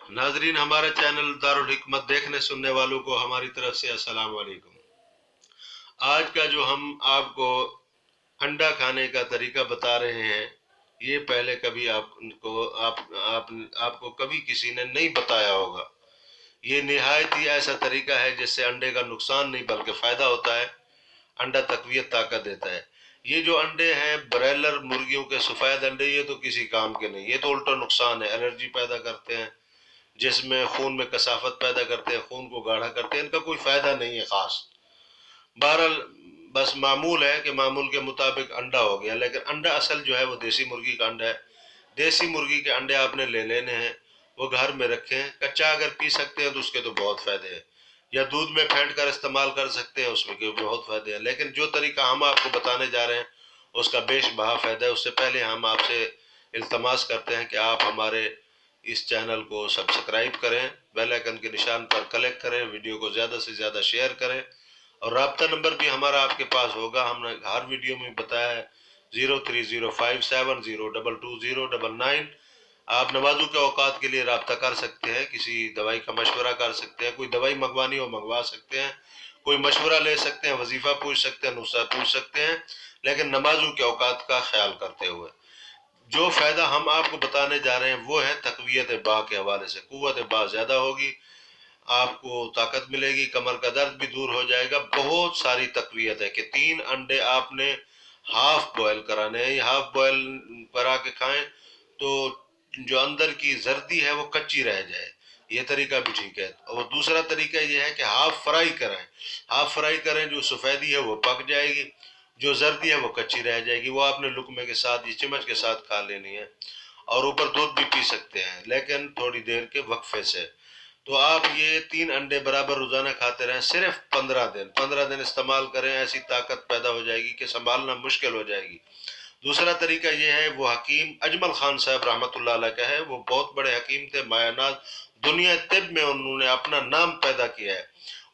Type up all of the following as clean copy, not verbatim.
नाजरीन, हमारा चैनल दारुल हिकमत देखने सुनने वालों को हमारी तरफ से अस्सलाम वालेकुम। आज का जो हम आपको अंडा खाने का तरीका बता रहे हैं, ये पहले कभी आपको कभी किसी ने नहीं बताया होगा। ये निहायत ही ऐसा तरीका है जिससे अंडे का नुकसान नहीं बल्कि फ़ायदा होता है। अंडा तकवीत ताकत देता है। ये जो अंडे हैं ब्रॉयलर मुर्गियों के सफ़ेद अंडे, ये तो किसी काम के नहीं, ये तो उल्टा नुकसान है। एलर्जी पैदा करते हैं, जिसमें खून में कसाफत पैदा करते हैं, खून को गाढ़ा करते हैं। इनका कोई फ़ायदा नहीं है ख़ास। बहरहाल बस मामूल है कि मामूल के मुताबिक अंडा हो गया, लेकिन अंडा असल जो है वो देसी मुर्गी का अंडा है। देसी मुर्गी के अंडे आपने ले लेने हैं, वो घर में रखें। कच्चा अगर पी सकते हैं तो उसके तो बहुत फ़ायदे हैं, या दूध में फेंट कर इस्तेमाल कर सकते हैं, उसमें के बहुत फ़ायदे हैं। लेकिन जो तरीका हम आपको बताने जा रहे हैं उसका बेशबहा फ़ायदा है। उससे पहले हम आपसे इल्तमास करते हैं कि आप हमारे इस चैनल को सब्सक्राइब करें, बेल आइकन के निशान पर क्लिक करें, वीडियो को ज़्यादा से ज़्यादा शेयर करें, और राब्ता नंबर भी हमारा आपके पास होगा। हमने हर वीडियो में बताया है 030570222099। आप नमाजों के औकात के लिए राब्ता कर सकते हैं, किसी दवाई का मशवरा कर सकते हैं, कोई दवाई मंगवानी हो मंगवा सकते हैं, कोई मशवरा ले सकते हैं, वजीफ़ा पूछ सकते हैं, नुस्खा पूछ सकते हैं, लेकिन नमाजों के औकात का ख्याल करते हुए। जो फ़ायदा हम आपको बताने जा रहे हैं वो है तक़वियत बा के हवाले से। क़ुव्वत बा ज़्यादा होगी, आपको ताकत मिलेगी, कमर का दर्द भी दूर हो जाएगा। बहुत सारी तक़वियत है कि 3 अंडे आपने हाफ बॉयल कराने हैं। हाफ बॉयल करा के खाएं तो जो अंदर की जर्दी है वो कच्ची रह जाए, ये तरीका भी ठीक है। और दूसरा तरीका ये है कि हाफ फ्राई कराएं। हाफ फ्राई करें, जो सफ़ेदी है वो पक जाएगी, जो जर्दी है वो कच्ची रह जाएगी। वो आपने लुकमे के साथ या चम्मच के साथ खा लेनी है, और ऊपर दूध भी पी सकते हैं, लेकिन थोड़ी देर के वक्फे से। तो आप ये 3 अंडे बराबर रोज़ाना खाते रहें, सिर्फ 15 दिन इस्तेमाल करें। ऐसी ताकत पैदा हो जाएगी कि संभालना मुश्किल हो जाएगी। दूसरा तरीका ये है, वो हकीम अजमल खान साहब रहमतुल्लाह अलैह का है। वो बहुत बड़े हकीम थे, मायानाज, दुनिया तिब में उन्होंने अपना नाम पैदा किया है।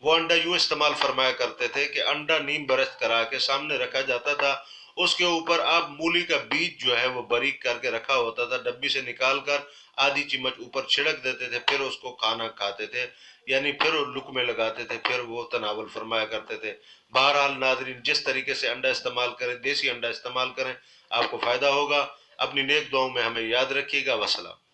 वो अंडा यूँ इस्तेमाल फरमाया करते थे कि अंडा नीम बरस करा के सामने रखा जाता था, उसके ऊपर आप मूली का बीज जो है वो बारीक करके रखा होता था, डब्बी से निकाल कर आधी चम्मच ऊपर छिड़क देते थे, फिर उसको खाना खाते थे, यानी फिर लुकमे लगाते थे, फिर वो तनावल फरमाया करते थे। बहरहाल नाजरीन, जिस तरीके से अंडा इस्तेमाल करें, देसी अंडा इस्तेमाल करें, आपको फ़ायदा होगा। अपनी नेक दुआओं में हमें याद रखिएगा। वसलाम।